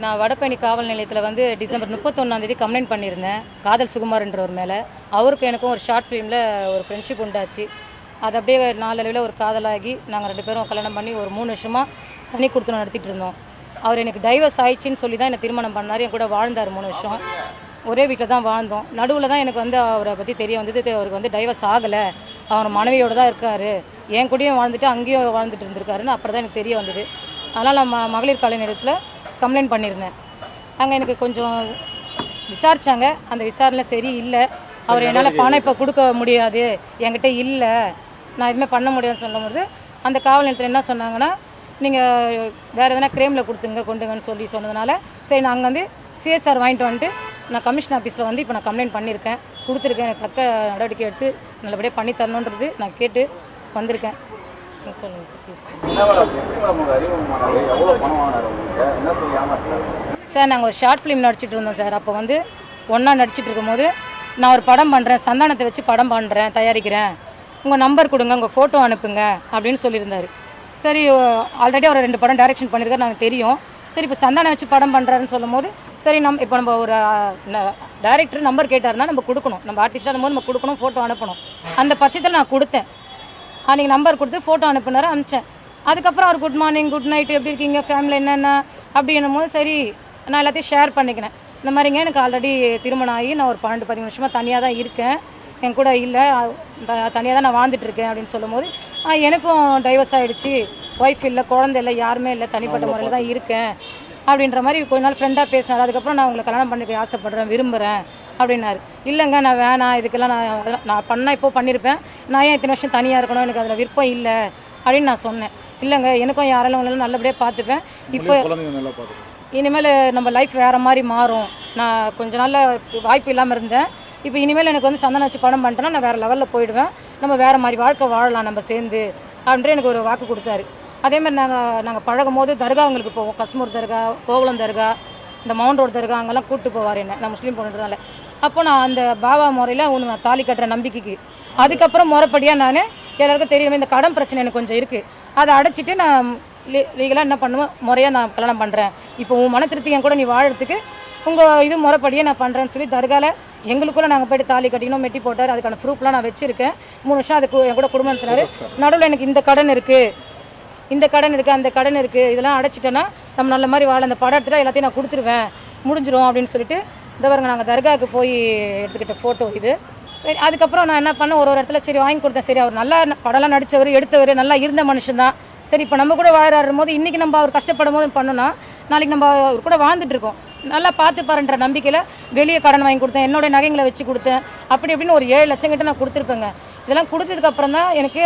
நான் வடபழனி காவல் நிலையத்தில் வந்து டிசம்பர் 31 கம்ப்ளைண்ட் பண்ணியிருந்தேன் காதல் சுகுமார்ன்றவர் மேலே. அவருக்கு எனக்கும் ஒரு ஷார்ட் ஃபிலிமில் ஒரு ஃப்ரெண்ட்ஷிப் உண்டாச்சு. அது அப்படியே நாளடைவில் ஒரு காதலாகி நாங்கள் 2 பேரும் கல்யாணம் பண்ணி ஒரு 3 வருஷமாக தனி கொடுத்து நடத்திட்டு இருந்தோம். அவர் எனக்கு டைவர்ஸ் ஆயிடுச்சின்னு சொல்லி தான் என்னை திருமணம் பண்ணார். என் கூட வாழ்ந்தார் 3 வருஷம். ஒரே வீட்டில் தான் வாழ்ந்தோம். நடுவில் தான் எனக்கு வந்து அவரை பற்றி தெரிய வந்தது. அவருக்கு வந்து டைவர்ஸ் ஆகலை, அவர் மனைவியோடு தான் இருக்கார், என் கூடயும் வாழ்ந்துட்டு அங்கேயும் வாழ்ந்துட்டு இருந்திருக்காருன்னு அப்புறம் தான் எனக்கு தெரிய வந்தது. அதனால் நான் மகளிர் காவல் நிலையத்தில் கம்ப்ளைண்ட் பண்ணியிருந்தேன். அங்கே எனக்கு கொஞ்சம் விசாரித்தாங்க. அந்த விசாரணை சரி இல்லை, அவர் என்னால் பணம் இப்போ கொடுக்க முடியாது, என்கிட்ட இல்லை, நான் எதுவுமே பண்ண முடியாதுன்னு சொல்லும்போது அந்த காவல் நிலையத்தில் என்ன சொன்னாங்கன்னா, நீங்கள் வேறு எதனா கிரேமில் கொண்டுங்கன்னு சொல்லி சொன்னதுனால சரி நான் அங்கே வந்து சிஎஸ்ஆர் வாங்கிட்டு வந்துட்டு நான் கமிஷன் ஆஃபீஸில் வந்து இப்போ நான் கம்ப்ளைண்ட் பண்ணியிருக்கேன், கொடுத்துருக்கேன். எனக்கு தக்க நடவடிக்கை எடுத்து நல்லபடியாக பண்ணி தரணுன்றது நான் கேட்டு வந்திருக்கேன். சார் நாங்கள் ஒரு ஷார்ட் ஃபிலிம் நடிச்சிட்டு இருந்தோம் சார். அப்போ வந்து ஒன்றா நடிச்சிட்டு இருக்கும்போது நான் ஒரு படம் பண்ணுறேன், சந்தானத்தை வச்சு படம் பண்ணுறேன், தயாரிக்கிறேன், உங்கள் நம்பர் கொடுங்க, உங்கள் ஃபோட்டோ அனுப்புங்க அப்படின்னு சொல்லியிருந்தார். சரி, ஆல்ரெடி அவர் 2 படம் டைரக்ஷன் பண்ணியிருக்காரு, நாங்கள் தெரியும். சரி, இப்போ சந்தானம் வச்சு படம் பண்ணுறாருன்னு சொல்லும் போது சரி இப்போ நம்ம ஒரு டைரக்டர் நம்பர் கேட்டாருன்னா நம்ம கொடுக்கணும், நம்ம ஆர்டிஸ்டாக போது நம்ம கொடுக்கணும், ஃபோட்டோ அனுப்பணும். அந்த பட்சத்தில் நான் கொடுத்தேன். அன்றைக்கி நம்பர் கொடுத்து ஃபோட்டோ அனுப்புனாரு, அனுப்பிச்சேன். அதுக்கப்புறம் அவர் குட் மார்னிங், குட் நைட்டு, எப்படி இருக்கீங்க, ஃபேமிலி என்னென்ன அப்படின்னும் போது சரி நான் எல்லாத்தையும் ஷேர் பண்ணிக்கினேன். இந்த மாதிரிங்க எனக்கு ஆல்ரெடி திருமணம் ஆகி நான் ஒரு 12-13 வருஷமாக தனியாக தான் இருக்கேன், என் கூட இல்லை, தனியாக தான் நான் வாழ்ந்துட்டுருக்கேன் அப்படின்னு சொல்லும் போது எனக்கும் டைவர்ஸ் ஆகிடுச்சு, ஒய்ஃப் இல்லை, குழந்தை இல்லை, யாருமே இல்லை, தனிப்பட்ட முறையில் தான் இருக்கேன் அப்படின்ற மாதிரி கொஞ்ச நாள் ஃப்ரெண்டாக பேசினார். அதுக்கப்புறம் நான் உங்களை கல்யாணம் பண்ணிக்க ஆசைப்பட்றேன், விரும்புகிறேன் அப்படின்னாரு. இல்லைங்க நான் வேணாம், இதுக்கெல்லாம் நான் பண்ணால் இப்போ பண்ணியிருப்பேன், நான் ஏன் இத்தனை வருஷம் தனியாக இருக்கணும், எனக்கு அதில் விருப்பம் இல்லை அப்படின்னு நான் சொன்னேன். இல்லைங்க எனக்கும் யாரெல்லாம் உங்களால் நல்லபடியாக பார்த்துப்பேன், இப்போ இனிமேல் நம்ம லைஃப் வேறு மாதிரி மாறும், நான் கொஞ்ச நாளில் வாய்ப்பு இல்லாமல் இருந்தேன், இப்போ இனிமேல் எனக்கு வந்து சந்தனம் வச்சு படம் பண்ணிட்டேன்னா நான் வேறு லெவலில் போயிடுவேன், நம்ம வேறு மாதிரி வாழ்க்கை வாழலாம் நம்ம சேர்ந்து அப்படின்ட்டு எனக்கு ஒரு வாக்கு கொடுத்தாரு. அதேமாதிரி நாங்கள் பழகும் போது தர்காங்களுக்கு போவோம், கஸ்மூர் தர்கா, கோவளம் தர்கா, இந்த மவுண்ட் ரோடு தர்கா, அங்கெல்லாம் கூப்பிட்டு போவார் என்ன, நான் முஸ்லீம் பொண்ணுன்றதால. அப்போ நான் அந்த பாபா முறையில் ஒன்று நான் தாலி கட்டுற நம்பிக்கைக்கு அதுக்கப்புறம் முறைப்படியாக நான் எல்லாருக்கும் தெரியுமே இந்த கடன் பிரச்சனை எனக்கு கொஞ்சம் இருக்குது, அதை அடைச்சிட்டு நான் லீகலாக என்ன பண்ணுவேன், முறையாக நான் கல்யாணம் பண்ணுறேன், இப்போ உன் மன திருப்தி என் கூட நீ வாழறதுக்கு உங்கள் இது முறைப்படியே நான் பண்ணுறேன்னு சொல்லி தர்காவில் எங்களுக்குள்ளே நாங்கள் போய்ட்டு தாலி கட்டினோம், மெட்டி போட்டார், அதுக்கான ப்ரூஃப்லாம் நான் வச்சுருக்கேன். 3 வருஷம் அதுக்கு என் கூட குடும்பம் நடத்தினார். நடுவில் எனக்கு இந்த கடன் இருக்குது, இந்த கடன் இருக்குது, அந்த கடன் இருக்குது, இதெல்லாம் அடைச்சிட்டேன்னா நம்ம நல்ல மாதிரி வாழ, அந்த படம் எடுத்துகிட்டா எல்லாத்தையும் நான் கொடுத்துருவேன், முடிஞ்சிடும் அப்படின்னு சொல்லிட்டு இந்த பாருங்க நாங்கள் தர்காவுக்கு போய் எடுத்துக்கிட்ட ஃபோட்டோ இது. சரி, அதுக்கப்புறம் நான் என்ன பண்ணேன், ஒரு இடத்துல சரி வாங்கி கொடுத்தேன். சரி, அவர் நல்லா படம்லாம் நடித்தவர், எடுத்தவர், நல்லா இருந்த மனுஷன் தான். சரி, இப்போ நம்ம கூட வாழறாரும் போது இன்றைக்கி நம்ம அவர் கஷ்டப்படும் போது பண்ணோன்னா நாளைக்கு நம்ம அவர் கூட வாழ்ந்துட்டு இருக்கோம், நல்லா பார்த்து பாருன்ற நம்பிக்கையில் வெளியே கடன் வாங்கி கொடுத்தேன், என்னோடய நகைங்களை வச்சு கொடுத்தேன், அப்படி இப்படின்னு ஒரு 7 லட்சம் கிட்ட நான் கொடுத்துருப்பேங்க. இதெல்லாம் கொடுத்ததுக்கப்புறம் தான் எனக்கு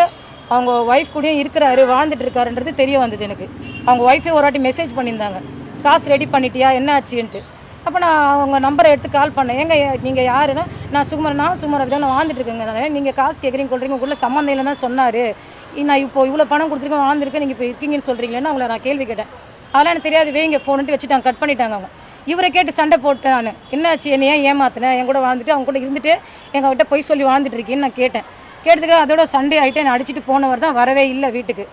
அவங்க ஒய்ஃப் கூடயும் இருக்கிறாரு, வாழ்ந்துட்டு இருக்காருன்றது தெரிய வந்தது எனக்கு. அவங்க ஒய்ஃபே ஒரு வாட்டி மெசேஜ் பண்ணியிருந்தாங்க, காசு ரெடி பண்ணிட்டியா என்ன ஆச்சுன்ட்டு. அப்போ நான் அவங்க நம்பரை எடுத்து கால் பண்ணேன். ஏங்க நீங்கள் யாருன்னா, நான் சுகுமார் தான் நான் வாழ்ந்துட்டு இருக்கேங்க, நீங்கள் காசு கேட்குறீங்க கொள்றீங்க, உங்களுக்குள்ள சம்மந்தம் இல்லைன்னு தான் சொன்னார், நான் இப்போ இவ்வளோ பணம் கொடுத்துருக்கேன் வாழ்ந்துருக்கேன், நீங்கள் இப்போ இருக்கீங்கன்னு சொல்கிறீங்களேன்னு அவங்கள நான் கேள்வி கேட்டேன். அதெல்லாம் எனக்கு தெரியாது, வேங்க ஃபோனுட்டு வச்சுட்டாங்க, கட் பண்ணிட்டாங்க. அவங்க இவரை கேட்டு சண்டை போட்டேன் நான், என்னாச்சு என்னை ஏன் ஏமாத்தினேன், என் கூட வாழ்ந்துட்டு அவங்க கூட இருந்துட்டு எங்கள்கிட்ட போய் சொல்லி வாழ்ந்துட்டு இருக்கேன்னு நான் கேட்டேன். கேட்டதுக்கு அதோட சண்டே ஆகிட்டு நான் அடிச்சுட்டு போனவர் தான் வரவே இல்லை வீட்டுக்கு,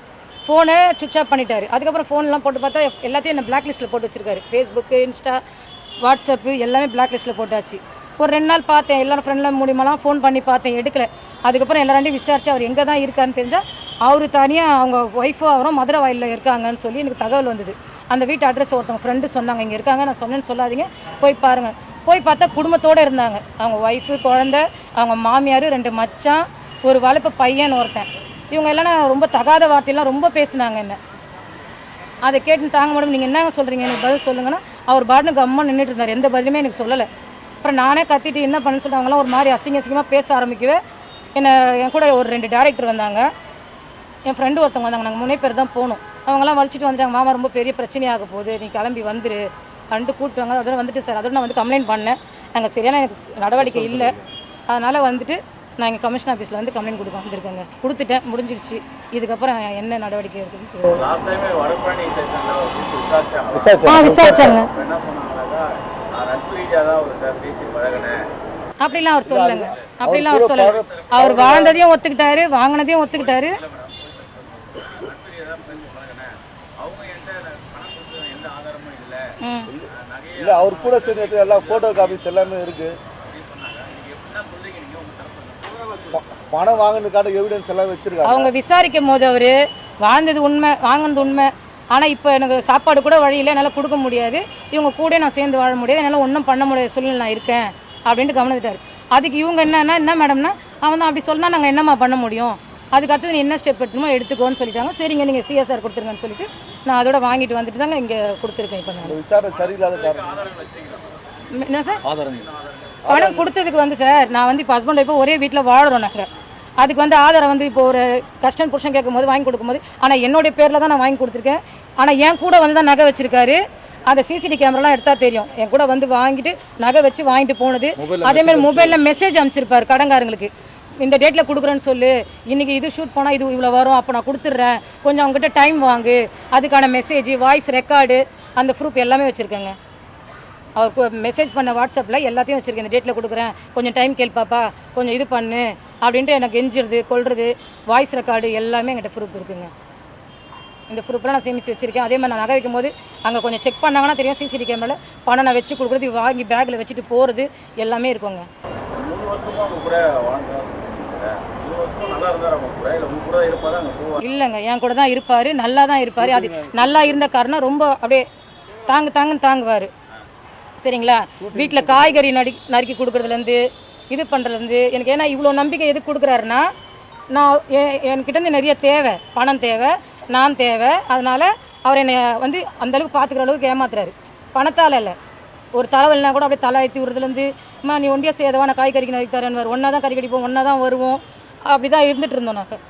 ஃபோனை சுவிட்ச் ஆஃப் பண்ணிட்டாரு. அதுக்கப்புறம் ஃபோன்லாம் போட்டு பார்த்தா எல்லாத்தையும் என்ன பிளாக் லிஸ்ட்டில் போட்டு வச்சுருக்காரு, ஃபேஸ்புக்கு, இன்ஸ்டா, வாட்ஸ்அப்பு எல்லாமே பிளாக் லிஸ்ட்டில் போட்டாச்சு. ஒரு 2 நாள் பார்த்தேன், எல்லாரும் ஃப்ரெண்டில் மூலியமாலாம் ஃபோன் பண்ணி பார்த்தேன், எடுக்கலை. அதுக்கப்புறம் எல்லாரையும் விசாரிச்சு அவர் எங்கே தான் இருக்காருன்னு தெரிஞ்சால் அவர் தனியாக அவங்க ஒய்ஃபும் அவரும் மதுரை வாயிலில் இருக்காங்கன்னு சொல்லி எனக்கு தகவல் வந்தது. அந்த வீட்டு அட்ரஸ் ஒருத்தவங்க ஃப்ரெண்டு சொன்னாங்க, இங்கே இருக்காங்க, நான் சொன்னேன்னு சொல்லாதீங்க, போய் பாருங்கள். போய் பார்த்தா குடும்பத்தோடு இருந்தாங்க, அவங்க ஒய்ஃபு, குழந்தை, அவங்க மாமியார், 2 மச்சான், ஒரு வளர்ப்பு பையன் ஒருத்தன். இவங்க எல்லாம் ரொம்ப தகாத வார்த்தையெல்லாம் ரொம்ப பேசினாங்க என்ன. அதை கேட்டு தாங்க மேடம் நீங்கள் என்னங்க சொல்கிறீங்க, எனக்கு பதில் சொல்லுங்கன்னா அவர் பாட்டுக்கு அம்மா நின்றுட்டு இருந்தார், எந்த பதிலுமே எனக்கு சொல்லலை. அப்புறம் நானே கத்திட்டு என்ன பண்ணு சொல்லிட்டு அவங்களாம் ஒரு மாதிரி அசிங்கமாக பேச ஆரம்பிக்கவே என் கூட ஒரு 2 டேரக்டர் வந்தாங்க, என் ஃப்ரெண்டு ஒருத்தவங்க வந்தாங்க, நாங்கள் 3 பேர் தான் போனோம். அவங்களாம் வலிச்சிட்டு வந்துட்டாங்க, மாமா ரொம்ப பெரிய பிரச்சனையாக போகுது, நீ கிளம்பி வந்துரு அப்படின்ட்டு கூப்பிட்டாங்க. அதோட வந்துட்டு சார், அதோட நான் வந்து கம்ப்ளைண்ட் பண்ணேன், நாங்கள் சரியான எனக்கு நடவடிக்கை இல்லை, அதனால் வந்துட்டு நான் எங்கள் கமிஷன் ஆஃபீஸில் வந்து கம்ப்ளைண்ட் கொடுக்க வந்திருக்கேங்க, கொடுத்துட்டேன், முடிஞ்சிருச்சு. இதுக்கப்புறம் என்ன நடவடிக்கை இருக்குன்னு விசாரிச்சாங்க. அப்படிலாம் அவர் சொல்லுங்க, அப்படிலாம் அவர் சொல்ல, அவர் வாழ்ந்ததையும் ஒத்துக்கிட்டாரு, வாங்கினதையும் ஒத்துக்கிட்டாரு. இல்லை அவர் கூட சேர்ந்து எல்லாம் ஃபோட்டோ காப்பீஸ் எல்லாமே இருக்குது. பணம் வாங்கினதுக்கான எவிடன்ஸ் எல்லாம் வச்சிருக்காங்க. அவங்க விசாரிக்கும் போது அவர் வாழ்ந்தது உண்மை, வாங்கினது உண்மை. ஆனால் இப்போ எனக்கு சாப்பாடு கூட வழியில் என்னால் கொடுக்க முடியாது, இவங்க கூட நான் சேர்ந்து வாழ முடியாது, என்னால் ஒன்றும் பண்ண முடியாத சூழ்நிலை நான் இருக்கேன் அப்படின்ட்டு கவனிட்டார். அதுக்கு இவங்க என்ன மேடம்னா, அவன் தான் அப்படி சொன்னால் நாங்கள் என்னம்மா பண்ண முடியும், அதுக்கு அடுத்து நீ என்ன ஸ்டெப் எடுத்துமோ எடுத்துக்கோன்னு சொல்லிட்டாங்க. சரிங்க நீங்கள் சிஎஸ்ஆர் கொடுத்துருங்கன்னு சொல்லிட்டு நான் அதோட வாங்கிட்டு வந்துட்டு தாங்க இங்கே கொடுத்துருக்கேன். இப்போ நான் விசாரணை சரியில்லாத காரணம் என்ன சார், பணம் கொடுத்ததுக்கு வந்து சார் நான் வந்து இப்போ ஹஸ்பண்ட் இப்போ ஒரே வீட்டில் வாழறோம் நாங்கள். அதுக்கு வந்து ஆதாரம் வந்து இப்போ ஒரு கஸ்டன் புருஷன் கேட்கும் போது வாங்கி கொடுக்கும்போது, ஆனால் என்னுடைய பேரில் தான் நான் வாங்கி கொடுத்துருக்கேன். ஆனால் என் கூட வந்து தான் நகை வச்சிருக்காரு. அந்த சிசிடிவி கேமராலாம் எடுத்தால் தெரியும், என் கூட வந்து வாங்கிட்டு நகை வச்சு வாங்கிட்டு போனது. அதேமாதிரி மொபைலில் மெசேஜ் அனுப்பிச்சிருப்பாரு கடங்காரங்களுக்கு, இந்த டேட்டில் கொடுக்குறேன்னு சொல்லு, இன்றைக்கி இது ஷூட் போனால் இது இவ்வளோ வரும், அப்போ நான் கொடுத்துட்றேன், கொஞ்சம் அவங்ககிட்ட டைம் வாங்கு, அதுக்கான மெசேஜ் வாய்ஸ் ரெக்கார்டு அந்த ப்ரூஃப் எல்லாமே வச்சுருக்கேங்க. அவர் மெசேஜ் பண்ண வாட்ஸ்அப்பில் எல்லாத்தையும் வச்சுருக்கேன், இந்த டேட்டில் கொடுக்குறேன், கொஞ்சம் டைம் கேள்பாப்பா, கொஞ்சம் இது பண்ணு அப்படின்ட்டு எனக்கு கெஞ்சிருது கொள்வது, வாய்ஸ் ரெக்கார்டு எல்லாமே என்கிட்ட ப்ரூஃப் இருக்குங்க. இந்த ப்ரூஃப்லாம் நான் சேமித்து வச்சுருக்கேன். அதே மாதிரி நான் நகை வைக்கும் போது அங்கே கொஞ்சம் செக் பண்ணாங்கன்னா தெரியும், சிசிடிவி கேமராவில் பணம் நான் வச்சு கொடுக்குறது, வாங்கி பேக்கில் வச்சுட்டு போகிறது எல்லாமே இருக்குங்க. இல்லைங்க, என் கூட தான் இருப்பார், நல்லா தான் இருப்பார். அது நல்லா இருந்த காரணம் ரொம்ப அப்படியே தாங்குன்னு தாங்குவார். சரிங்களா, வீட்டில் காய்கறி நறுக்கி கொடுக்குறதுலேருந்து இது பண்ணுறதுலேருந்து எனக்கு, ஏன்னா இவ்வளோ நம்பிக்கை எதுக்கு கொடுக்குறாருன்னா, நான் என்கிட்டேருந்து நிறைய தேவை, பணம் தேவை, நான் தேவை, அதனால் அவர் என்னை வந்து அந்தளவுக்கு பார்த்துக்கிற அளவுக்கு ஏமாத்துறாரு. பணத்தால் இல்லை, ஒரு தலைவலினா கூட அப்படியே தலை ஏற்றி விடுறதுலேருந்து, அம்மா நீ ஒண்டியாக செய்யறவா, நான் காய்கறிக்கு நறுக்கி தரேன்னு, ஒன்றா தான் கறி கடிப்போம், ஒன்றா தான் வருவோம், அப்படி தான் இருந்துகிட்டு இருந்தோம் நாங்கள்.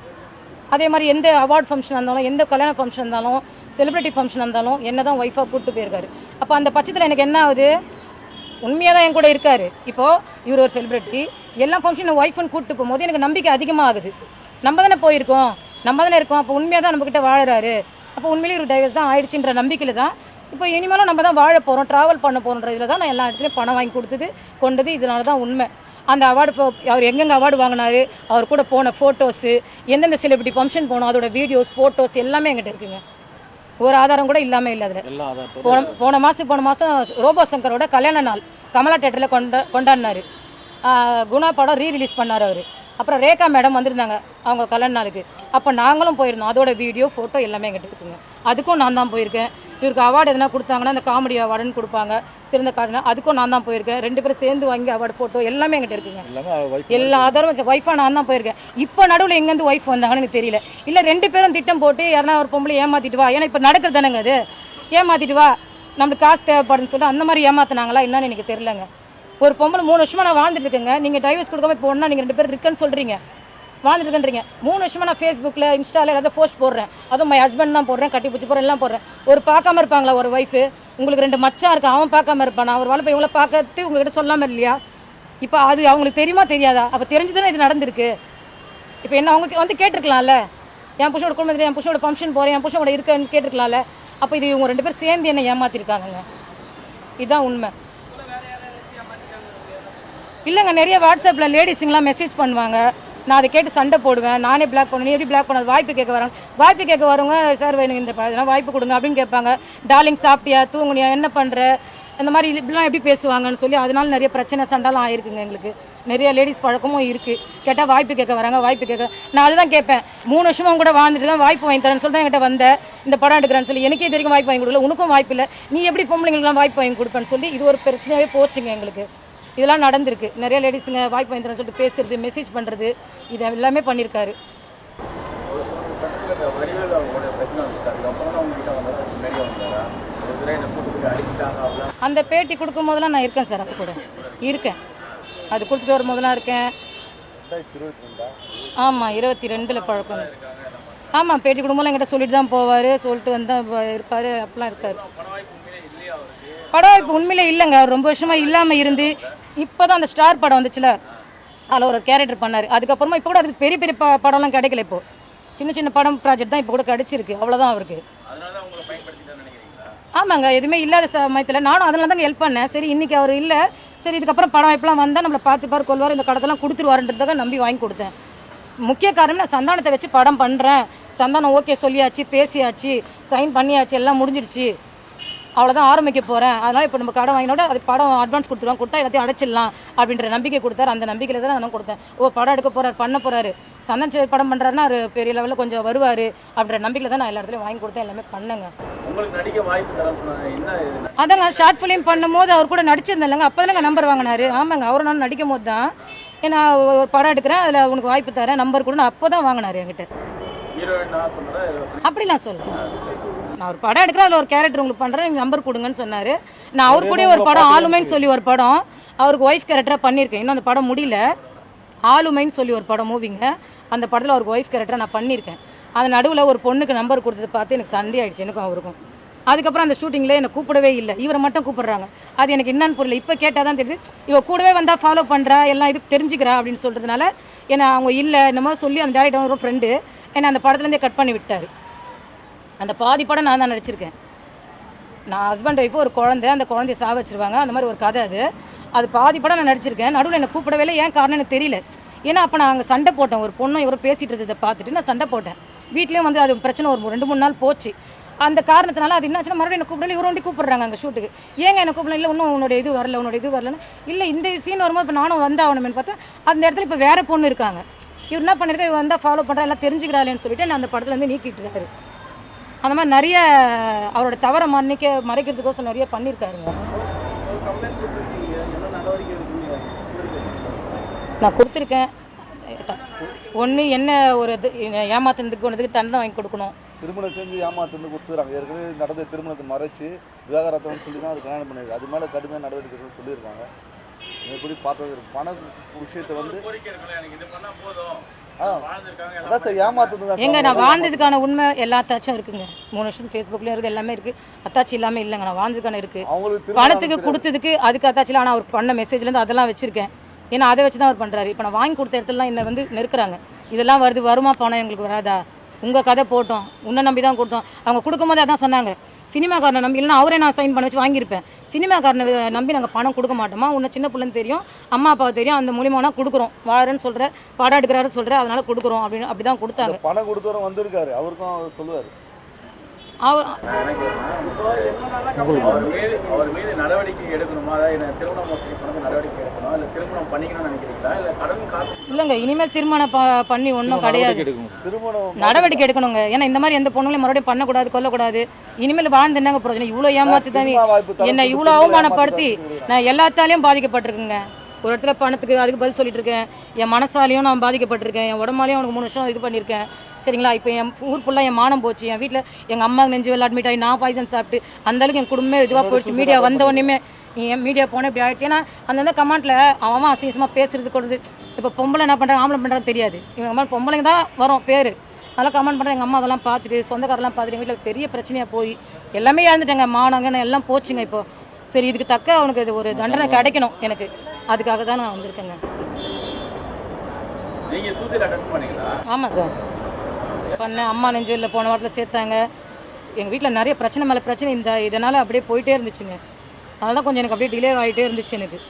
அதே மாதிரி எந்த அவார்ட் ஃபங்க்ஷன் இருந்தாலும், எந்த கல்யாண ஃபங்க்ஷன் இருந்தாலும், செலிப்ரிட்டி ஃபங்க்ஷன் இருந்தாலும் என்ன தான் ஒய்ஃபாக கூப்பிட்டு போயிருக்காரு. அப்போ அந்த பட்சத்தில் எனக்கு என்ன ஆகுது, உண்மையாக தான் என் கூட இருக்காரு. இப்போது இவர் ஒரு செலிப்ரிட்டி, எல்லா ஃபங்க்ஷனும் ஒய்ஃப்னு கூப்பிட்டு போகும்போது எனக்கு நம்பிக்கை அதிகமாகுது. நம்ம தானே போயிருக்கோம், நம்ம தானே இருக்கோம், அப்போ உண்மையாக தான் நம்மக்கிட்ட வாழறாரு, அப்போ உண்மையிலேயே ஒரு டைவர்ஸ் தான் ஆயிடுச்சுன்ற நம்பிக்கையில் தான் இப்போ இனிமேலும் நம்ம தான் வாழ போகிறோம், ட்ராவல் பண்ண போகிறோன்ற இதில் தான் நான் எல்லா இடத்துலையும் பணம் வாங்கி கொடுத்தது கொண்டது. இதனால தான் உண்மை. அந்த அவார்டு அவர் எங்கெங்கே அவார்டு வாங்கினார், அவர் கூட போன ஃபோட்டோஸு, எந்தெந்த செலிபிரிட்டி ஃபங்க்ஷன் போனோம் அதோட வீடியோஸ் ஃபோட்டோஸ் எல்லாமே எங்கிட்ட இருக்குங்க. ஒரு ஆதாரம் கூட இல்லாமல் இல்லை. அதில் போன மாதம் ரோபோ சங்கரோட கல்யாண நாள் கமலா தேட்டரில் கொண்டாடினார். குணா படம் ரீரிலீஸ் பண்ணார் அவர். அப்புறம் ரேகா மேடம் வந்திருந்தாங்க அவங்க கல்யாண நாளுக்கு, அப்போ நாங்களும் போயிருந்தோம். அதோட வீடியோ ஃபோட்டோ எல்லாமே எங்கிட்ட இருக்குங்க. அதுக்கும் நான் தான் போயிருக்கேன். இவருக்கு அவார்டு எதனா கொடுத்தாங்கன்னா அந்த காமெடி அவார்டுன்னு கொடுப்பாங்க, சிறந்த காரண, அதுக்கும் நான் தான் போயிருக்கேன். 2 பேரும் சேர்ந்து வாங்கி அவார்டு ஃபோட்டோ எல்லாமே எங்கிட்ட இருக்குங்க. எல்லா ஆதாரம் ஒய்ஃபாக நான் தான் போயிருக்கேன். இப்போ நடுவில் எங்கேருந்து ஒய்ஃப் வந்தாங்கன்னு எனக்கு தெரியல. இல்லை 2 பேரும் திட்டம் போட்டு யாருன்னா ஒரு பொம்பளை ஏமாற்றிட்டு வா, ஏன்னா இப்போ நடக்கிறது தானேங்க அது, ஏமாற்றிட்டு வா நம்மளுக்கு காசு தேவைப்படுன்னு சொல்லிட்டு அந்த மாதிரி ஏமாத்தினாங்களா என்னன்னு எனக்கு தெரியலங்க. ஒரு பொம்பளை 3 வருஷமாக நான் வாழ்ந்துட்டு இருக்கேங்க, நீங்கள் டைவர்ஸ் கொடுக்காம இப்போ ஒன்றா நீங்கள் 2 பேர் இருக்குன்னு சொல்கிறீங்க, வாழ்ந்துட்டுருக்கேன்றீங்க. 3 வருஷமாக நான் ஃபேஸ்புக்கில் இன்ஸ்டாவில் ஏதாவது போஸ்ட் போடுறேன், அதுவும் மை ஹஸ்பண்ட் தான் போடுறேன், கட்டி பிடிச்சி போகிறேன், எல்லாம் போடுறேன். ஒரு பார்க்காம இருப்பாங்களா ஒரு ஒய்ஃபு? உங்களுக்கு 2 மச்சான் இருக்கு, அவன் பார்க்காம இருப்பானா? அவர் வாழ்ப்பை இவங்கள பார்க்கறது உங்ககிட்ட சொல்லாமல் இல்லையா? இப்போ அது அவங்களுக்கு தெரியுமா தெரியாதா? அப்போ தெரிஞ்சு தானே இது நடந்திருக்கு. இப்போ என்ன அவங்க வந்து கேட்டிருக்கலாம்ல, என் புருஷனோட குடும்பத்தில் என் புருஷனோட ஃபங்க்ஷன் போகிறேன், என் புருஷனோட இருக்கேன்னு கேட்டிருக்கலாம்ல. அப்போ இது இவங்க 2 பேர் சேர்ந்து என்ன ஏமாற்றிருக்காங்கங்க. இதுதான் உண்மை. இல்லைங்க, நிறைய வாட்ஸ்அப்பில் லேடிஸுங்களாம் மெசேஜ் பண்ணுவாங்க, நான் அதை கேட்டு சண்டை போடுவேன், நானே பிளாக் பண்ணுவேன். நீ எப்படி பிளாக் பண்ணாது? வாய்ப்பு கேட்க வராங்க, வாய்ப்பு கேட்க வரவங்க சார் வேணுங்க இந்த வாய்ப்பு கொடுங்க அப்படின்னு கேட்பாங்க. டார்லிங் சாப்பிட்டியா, தூங்குனியா, என்ன பண்ணுற, இந்த மாதிரி இப்படிலாம் எப்படி பேசுவாங்கன்னு சொல்லி அதனால நிறைய பிரச்சனை சண்டைலாம் ஆயிருக்குங்க. எங்களுக்கு நிறைய லேடிஸ் பழக்கமும் இருக்குது. கேட்டால் வாய்ப்பு கேட்க வராங்க, வாய்ப்பு கேட்க. நான் அதுதான் கேட்பேன், 3 வருஷமாக கூட வாழ்ந்துட்டு தான் வாய்ப்பு வாங்கி தரேன்னு சொல்லிட்டு என்கிட்ட வந்தேன், இந்த படம் எடுக்கிறேன்னு சொல்லி. எனக்கே இது வரைக்கும் வாய்ப்பு வாங்கி கொடுக்கல, உனக்கும் வாய்ப்பு இல்லை, நீ எப்படி பொம்பளைங்களுக்குலாம் வாய்ப்பு வாங்கி கொடுப்பேன்னு சொல்லி இது ஒரு பிரச்சனையாகவே போச்சுங்க எங்களுக்கு. இதெல்லாம் நடந்திருக்கு. நிறைய லேடிஸுங்க வாய்ப்பு வாங்கி தரேன்னு சொல்லிட்டு பேசுறது, மெசேஜ் பண்ணுறது, இது எல்லாமே பண்ணியிருக்காரு. அந்த பேட்டி கொடுக்கும் போதெல்லாம் நான் இருக்கேன் சார், அது கூட இருக்கேன், அது கொடுத்துட்டு வரும் போதெல்லாம் இருக்கேன். ஆமாம், 22 பழக்கம். ஆமாம், பேட்டி கொடுக்கும்போது என்கிட்ட சொல்லிட்டு தான் போவார், சொல்லிட்டு வந்தால் இருப்பார், அப்படிலாம் இருக்கார். படம் இப்போ உண்மையிலே இல்லைங்க, ரொம்ப வருஷமாக இல்லாமல் இருந்து இப்போ தான் அந்த ஸ்டார் படம் வந்துச்சுல, அதில் ஒரு கேரக்டர் பண்ணார். அதுக்கப்புறமா இப்போ கூட அதுக்கு பெரிய பெரிய படம்லாம் கிடைக்கல, இப்போது சின்ன சின்ன படம் ப்ராஜெக்ட் தான் இப்போ கூட கிடச்சிருக்கு, அவ்வளோதான் அவருக்கு. ஆமாங்க, எதுவுமே இல்லாத சமயத்தில் நானும் அதனால தாங்க ஹெல்ப் பண்ணேன். சரி இன்னைக்கு அவர் இல்லை, சரி இதுக்கப்புறம் படம் வாய்ப்பெலாம் வந்தால் நம்மளை பார்த்துப்பார், கொள்வார், இந்த கடத்தெல்லாம் கொடுத்துருவாருன்றதுக்காக நம்பி வாங்கி கொடுத்தேன். முக்கிய காரணம் நான் சந்தானத்தை வச்சு படம் பண்ணுறேன், சந்தானம் ஓகே சொல்லியாச்சு, பேசியாச்சு, சைன் பண்ணியாச்சு, எல்லாம் முடிஞ்சிடுச்சு, அவ்வளோதான் ஆரம்பிக்க போகிறேன், அதனால் இப்போ நம்ம கடன் வாங்கினோட அது படம் அட்வான்ஸ் கொடுத்தா எல்லாத்தையும் அடைச்சிடலாம் அப்படின்ற நம்பிக்கை கொடுத்தாரு. அந்த நம்பிக்கையில் தான் நான் கொடுத்தேன். படம் எடுக்க போகிறார், பண்ண போகிறாரு, சந்தன் சேர் படம் பண்ணுறாருன்னா ஒரு பெரிய லெவலில் கொஞ்சம் வருவார் அப்படின்ற நம்பிக்கையில் தான் நான் எல்லா இடத்துலையும் வாங்கி கொடுத்தேன், எல்லாமே பண்ணேங்க. உங்களுக்கு நடிக்க வாய்ப்பு தரேன் அதாங்க ஷார்ட் ஃபிலிம் பண்ணும்போது அவர் கூட நடிச்சிருந்தேன் இல்லைங்க, அப்போ தானங்க நம்பர் வாங்கினாரு. ஆமாங்க, அவரை நான் நடிக்கும் போது தான் ஏன்னா ஒரு படம் எடுக்கிறேன், அதில் உனக்கு வாய்ப்பு தரேன், நம்பர் கூட அப்போ தான் வாங்கினாரு என்கிட்ட. அப்படிலாம் சொல்லுவேன், நான் ஒரு படம் எடுக்கிறேன், அதில் ஒரு கேரக்டர் உங்களுக்கு பண்ணுறேன், நீங்கள் நம்பர் கொடுங்கன்னு சொன்னார். நான் அவர் கூட ஒரு படம் ஆளுமைன்னு சொல்லி ஒரு படம் அவருக்கு ஒய்ஃப் கேரக்டராக பண்ணியிருக்கேன். இன்னும் அந்த படம் முடியல. ஆளுமைன்னு சொல்லி ஒரு படம் மூவிங்க, அந்த படத்தில் அவருக்கு ஒய்ஃப் கேரக்டராக நான் பண்ணியிருக்கேன். அந்த நடுவில் ஒரு பொண்ணுக்கு நம்பர் கொடுத்தது பார்த்து எனக்கு சண்டை ஆயிடுச்சு எனக்கும் அவருக்கும். அதுக்கப்புறம் அந்த ஷூட்டிங்கில் என்னை கூப்பிடவே இல்லை, இவரை மட்டும் கூப்பிடுறாங்க. அது எனக்கு என்னன்னு புரியல. இப்போ கேட்டால் தான் தெரியுது, இவ கூடவே வந்தால் ஃபாலோ பண்ணுறா, எல்லாம் இது தெரிஞ்சுக்கிறா அப்படின்னு சொல்கிறதுனால ஏன்னா அவங்க இல்லை என்னமோ சொல்லி அந்த டேரக்டர் ஒரு ஃப்ரெண்டு என்னை அந்த படத்துலேருந்தே கட் பண்ணி விட்டார். அந்த பாதி படம் நான் தான் நடிச்சிருக்கேன். நான் ஹஸ்பண்ட் ஒய்ஃபு ஒரு குழந்தை, அந்த குழந்தைய சாவ வச்சிருவாங்க, அந்த மாதிரி ஒரு கதை. அது பாதி படம் நான் நடிச்சிருக்கேன். நடுவில் என்னை கூப்பிடவே இல்லை, ஏன் காரணம் எனக்கு தெரியல. ஏன்னா அப்போ நான் அங்கே சண்டை போட்டேன், ஒரு பொண்ணும் இவரை பேசிகிட்டு இருந்ததை பார்த்துட்டு நான் சண்டை போட்டேன். வீட்லேயும் வந்து அது பிரச்சனை ஒரு 2-3 நாள் போச்சு. அந்த காரணத்தினால அது என்னாச்சுன்னா மறுபடியும் என்ன கூப்பிடல, இவரு வண்டி கூப்பிடுறாங்க அங்கே ஷூட்டுக்கு. ஏங்க என்ன கூப்பிடல, இல்லை இன்னும் உன்னோட இது வரலன்னு. இல்லை இந்த சீன் வரும்போது இப்போ நானும் வந்தாகணும்னு பார்த்தா அந்த இடத்துல இப்போ வேறு பொண்ணு இருக்காங்க. இவர் என்ன பண்ணியிருக்கா, இவன் வந்தால் ஃபாலோ பண்ணுறா, எல்லாம் தெரிஞ்சுக்கிறாளேன்னு சொல்லிட்டு நான் அந்த படத்தில் வந்து நீக்கிட்டு இருக்காரு. அந்த மாதிரி நிறைய அவரோட தவறை மறைக்கிறதுக்கோசம் நிறைய பண்ணியிருக்காருங்க. நான் கொடுத்துருக்கேன். ஒன்று என்ன ஒரு ஏமாத்துறதுக்கு ஒன்றுக்கு தண்டனை வாங்கி கொடுக்கணும். திருமணம் செஞ்சு ஏமாத்துன்னு கொடுத்துறாங்க. ஏற்கனவே நடந்த திருமணத்தை மறைச்சு விவாகரத்தம்னு சொல்லி தான் அவர் கல்யாணம் பண்ணியிருக்கு. அது மேலே கடுமையான நடவடிக்கைகள் சொல்லியிருக்காங்க. எப்படி பார்த்தது பண விஷயத்தை வந்து அதான் சார் ஏமாத்துறது. எங்க நான் வாழ்ந்ததுக்கான உண்மை எல்லா அத்தாச்சும் இருக்குங்க. 3 வருஷத்துக்கு ஃபேஸ்புக்லேயும் இருக்குது, எல்லாமே இருக்குது. அத்தாச்சி இல்லாமல் இல்லைங்க, நான் வாழ்ந்ததுக்கான இருக்குது. பணத்துக்கு கொடுத்ததுக்கு அதுக்கு அத்தாச்சியில் ஆனால் அவர் பண்ண மெசேஜ்லேருந்து அதெல்லாம் வச்சுருக்கேன். ஏன்னா அதை வச்சு தான் அவர் பண்ணுறாரு. இப்போ நான் வாங்கி கொடுத்த இடத்துலலாம் என்னை வந்து நெருக்கிறாங்க. இதெல்லாம் வருமா பணம் எங்களுக்கு வராதா, உங்கள் கதை போட்டோம், உன்னை நம்பி தான் கொடுத்தோம். அவங்க கொடுக்கும்போது அதான் சொன்னாங்க, சினிமாக்காரனை நம்பி இல்லைன்னா அவரே நான் சைன் பண்ண வச்சு வாங்கியிருப்பேன். சினிமாக்காரனை நம்பி நாங்கள் பணம் கொடுக்க மாட்டோமா, உன்னை சின்ன பிள்ளைன்னு தெரியும், அம்மா அப்பாவை தெரியும், அந்த மூலியமாக கொடுக்குறோம், வாழறேன்னு சொல்கிற, படம் எடுக்கிறாரு சொல்கிற, அதனால கொடுக்குறோம் அப்படின்னு அப்படி தான் கொடுத்தாங்க. பணம் கொடுத்தவரும் வந்திருக்காரு, அவருக்கும் அவர் சொல்லுவார். அவர் மீது நடவடிக்கை எடுக்கணுமா, அதாவது திருமணம் நடவடிக்கை எடுக்கணும், இல்லை திருமணம் பண்ணிக்கணும்னு நினைக்கிறீங்களா, இல்லை கடன் காசு இல்லைங்க, இனிமேல் திருமணம் பண்ணி ஒன்றும் கிடையாது, நடவடிக்கை எடுக்கணுங்க. ஏன்னா இந்த மாதிரி எந்த பொண்ணுங்களையும் மறுபடியும் பண்ணக்கூடாது, கொல்லக்கூடாது. இனிமேல் வாழ்ந்து என்னங்க பிரச்சனை, இவ்வளோ ஏமாத்து தானே என்னை இவ்வளோ அவமானப்படுத்தி நான் எல்லாத்தாலையும் பாதிக்கப்பட்டிருக்குங்க. ஒரு இடத்துல பணத்துக்கு அதுக்கு பதில் சொல்லிட்டு இருக்கேன், என் மனசாலையும் நான் பாதிக்கப்பட்டிருக்கேன், என் உடம்பாலையும் அவனுக்கு 3 வருஷம் இது பண்ணியிருக்கேன். சரிங்களா, இப்போ என் ஊர் ஃபுல்லாக என் மானம் போச்சு. என் வீட்டில் எங்கள் அம்மாவுக்கு நெஞ்சு வெள்ள அட்மிட் ஆகி நான் பாய்சன் சாப்பிட்டு அந்தளவுக்கு என் குடும்பமே இதுவாக போயிடுச்சு. மீடியா வந்த உடனே என் மீடியா போனேன் இப்படி ஆயிடுச்சு. ஏன்னா அந்த கமெண்ட்டில் அவன் அசிங்கமாக பேசுறது கொடுது. இப்போ பொம்பளை என்ன பண்ணுறாங்க, ஆம்பளை பண்ணுறாங்க தெரியாது, இவங்க அம்மா பொம்பளைங்க தான் வரும் பேர், அதெல்லாம் கமெண்ட் பண்ணுறேன். எங்கள் அம்மா அதெல்லாம் பார்த்துட்டு சொந்தக்காரெல்லாம் பார்த்துட்டு எங்கள் வீட்டில் பெரிய பிரச்சனையாக போய் எல்லாமே இழந்துட்டேங்க, மானங்க எல்லாம் போச்சுங்க. இப்போ சரி, இதுக்கு தக்க அவனுக்கு இது ஒரு தண்டனை கிடைக்கணும் எனக்கு, அதுக்காக தான் நான் வந்திருக்கேங்க. ஆமாம் சார் பண்ணேன். அம்மா நெஞ்சுவலில் போன வாரத்தில் சேர்த்தாங்க. எங்கள் வீட்டில் நிறைய பிரச்சனை மேலே பிரச்சனை, இதனால் அப்படியே போயிட்டே இருந்துச்சுங்க. அதனால தான் கொஞ்சம் எனக்கு அப்படியே டிலே ஆகிட்டே இருந்துச்சு எனக்கு.